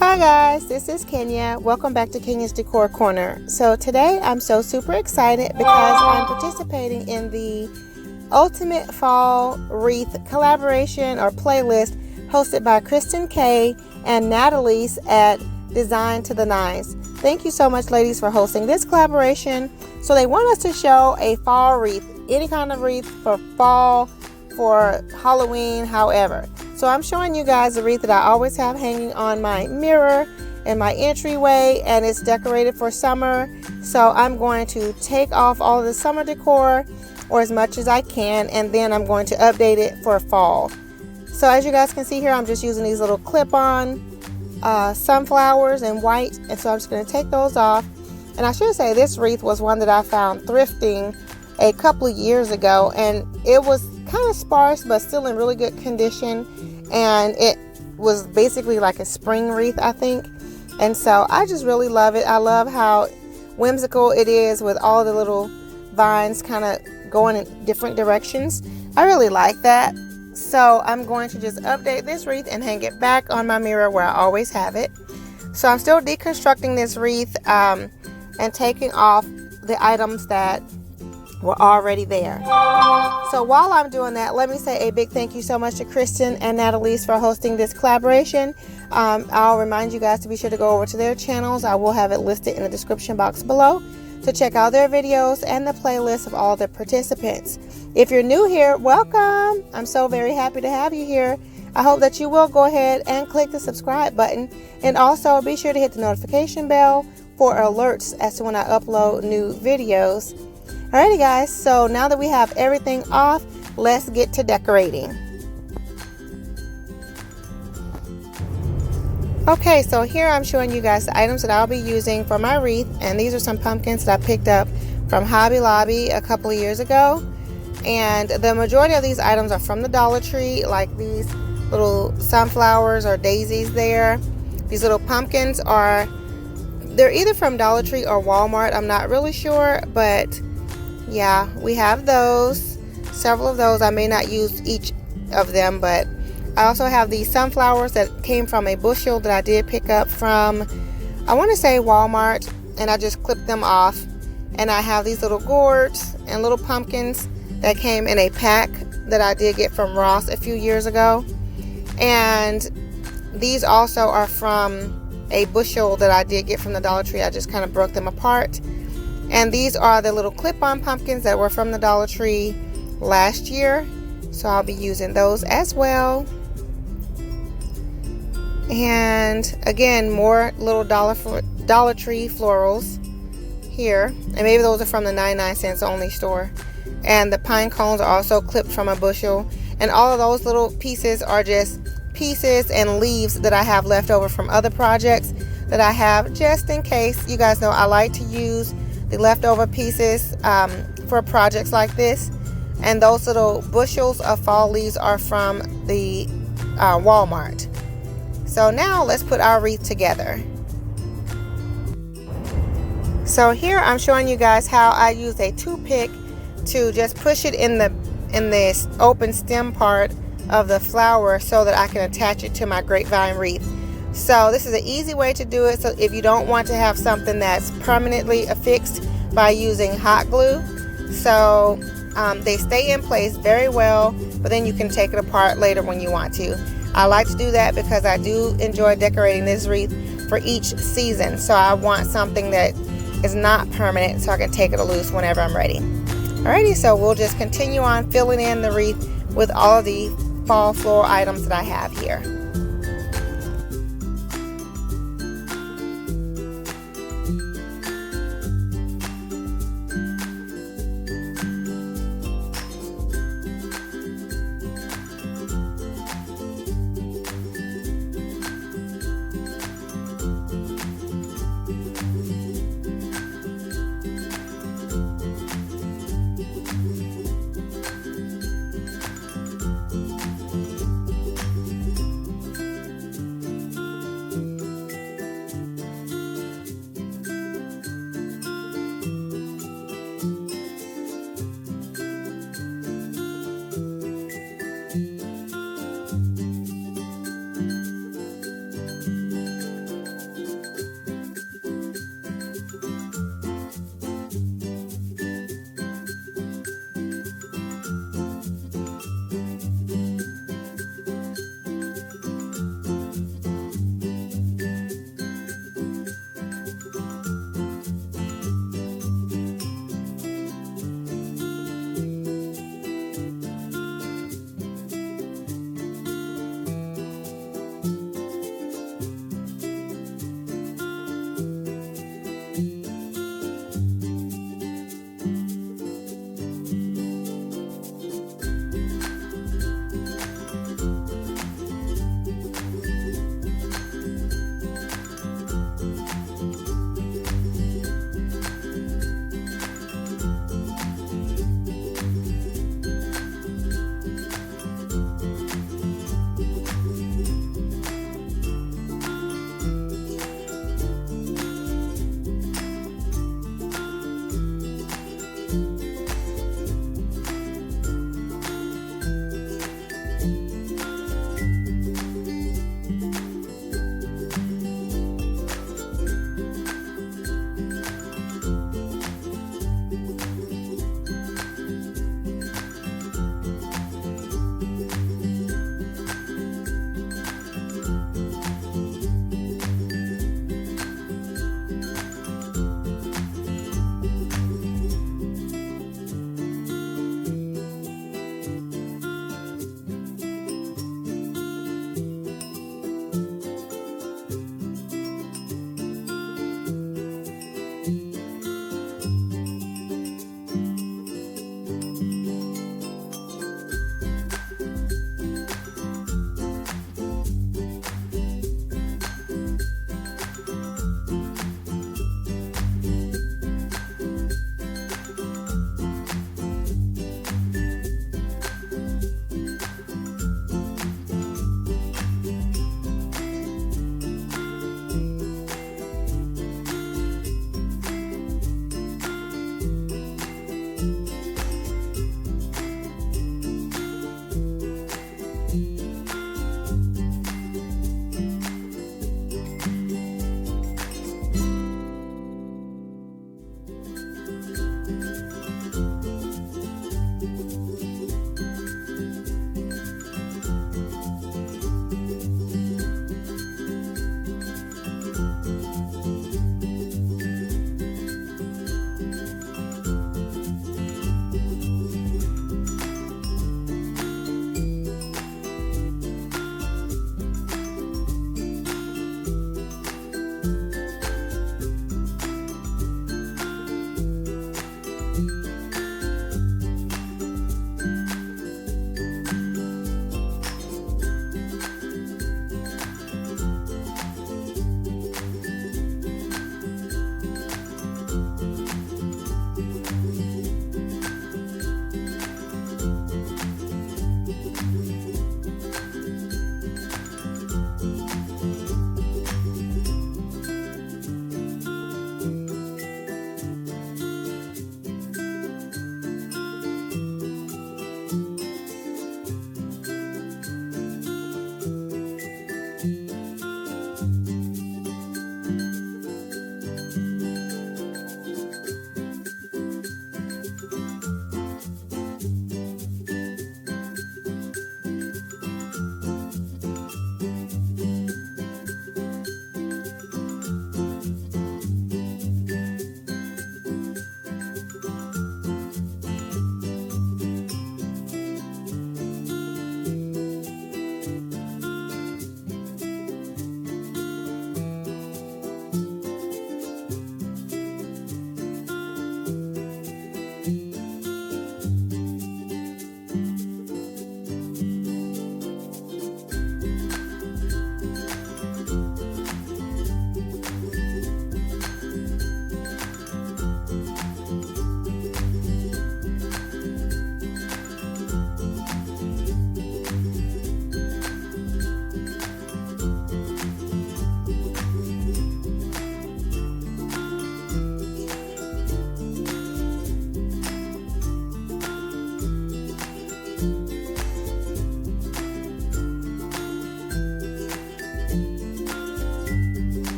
Hi guys, this is Kenya. Welcome back to Kenya's Decor Corner. So today I'm so super excited because I'm participating in the Ultimate Fall Wreath collaboration or playlist hosted by Kristen Kay and Natalie's at Design to the Nines. Thank you so much, ladies, for hosting this collaboration. So they want us to show a fall wreath, any kind of wreath for fall, for Halloween, however. So I'm showing you guys a wreath that I always have hanging on my mirror in my entryway, and it's decorated for summer. So I'm going to take off all of the summer decor, or as much as I can, and then I'm going to update it for fall. So as you guys can see here, I'm just using these little clip-on sunflowers in white, and so I'm just going to take those off. And I should say this wreath was one that I found thrifting a couple of years ago, and it was kind of sparse but still in really good condition, and it was basically like a spring wreath, I think. And so I just really love it. I love how whimsical it is with all the little vines kind of going in different directions. I really like that. So I'm going to just update this wreath and hang it back on my mirror where I always have it. So I'm still deconstructing this wreath and taking off the items that were already there. So while I'm doing that, let me say a big thank you so much to Kristen and Natalie's for hosting this collaboration. I'll remind you guys to be sure to go over to their channels. I will have it listed in the description box below to check out their videos and the playlist of all the participants. If you're new here, welcome. I'm so very happy to have you here. I hope that you will go ahead and click the subscribe button, and also be sure to hit the notification bell for alerts as to when I upload new videos. Alrighty guys, so now that we have everything off, let's get to decorating. Okay, so here I'm showing you guys the items that I'll be using for my wreath, and these are some pumpkins that I picked up from Hobby Lobby a couple of years ago. And the majority of these items are from the Dollar Tree, like these little sunflowers or daisies there. These little pumpkins they're either from Dollar Tree or Walmart, I'm not really sure, but yeah, we have those. Several of those. I may not use each of them, but I also have these sunflowers that came from a bushel that I did pick up from, I want to say Walmart, and I just clipped them off. And I have these little gourds and little pumpkins that came in a pack that I did get from Ross a few years ago. And these also are from a bushel that I did get from the Dollar Tree. I just kind of broke them apart. And these are the little clip-on pumpkins that were from the Dollar Tree last year. So I'll be using those as well. And again, more little Dollar Tree florals here. And maybe those are from the 99-cents only store. And the pine cones are also clipped from a bushel. And all of those little pieces are just pieces and leaves that I have left over from other projects that I have, just in case. You guys know I like to use the leftover pieces for projects like this. And those little bushels of fall leaves are from the Walmart. So now let's put our wreath together. So here I'm showing you guys how I use a toothpick to just push it in this open stem part of the flower so that I can attach it to my grapevine wreath. So this is an easy way to do it. So if you don't want to have something that's permanently affixed by using hot glue, so they stay in place very well, but then you can take it apart later when you want to. I like to do that because I do enjoy decorating this wreath for each season. So I want something that is not permanent so I can take it loose whenever I'm ready. Alrighty, so we'll just continue on filling in the wreath with all of the fall floral items that I have here.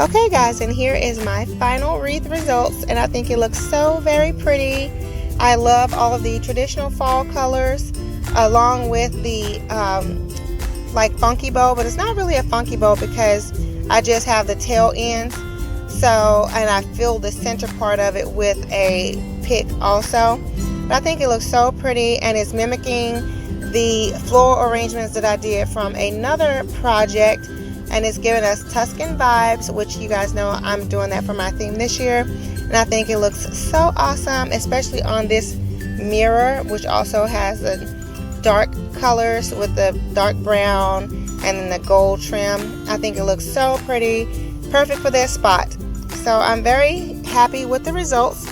Okay guys, and here is my final wreath results, and I think it looks so very pretty. I love all of the traditional fall colors along with the like funky bow, but it's not really a funky bow because I just have the tail ends. So, and I filled the center part of it with a pick also. But I think it looks so pretty, and it's mimicking the floral arrangements that I did from another project, and it's giving us Tuscan vibes, which you guys know I'm doing that for my theme this year. And I think it looks so awesome, especially on this mirror, which also has the dark colors with the dark brown and then the gold trim. I think it looks so pretty, perfect for this spot. So I'm very happy with the results.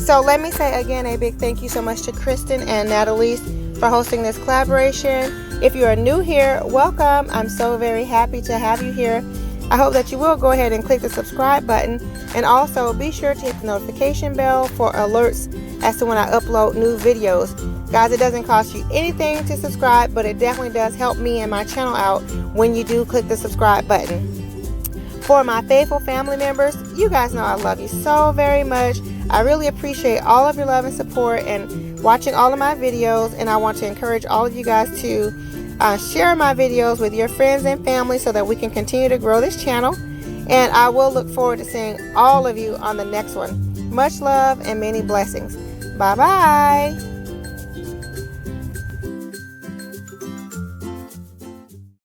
So let me say again a big thank you so much to Kristen and Natalie for hosting this collaboration. If you are new here, welcome. I'm so very happy to have you here. I hope that you will go ahead and click the subscribe button, and also be sure to hit the notification bell for alerts as to when I upload new videos. Guys, it doesn't cost you anything to subscribe, but it definitely does help me and my channel out when you do click the subscribe button. For my faithful family members, you guys know I love you so very much. I really appreciate all of your love and support and watching all of my videos, and I want to encourage all of you guys to share my videos with your friends and family so that we can continue to grow this channel. And I will look forward to seeing all of you on the next one. Much love and many blessings. Bye bye.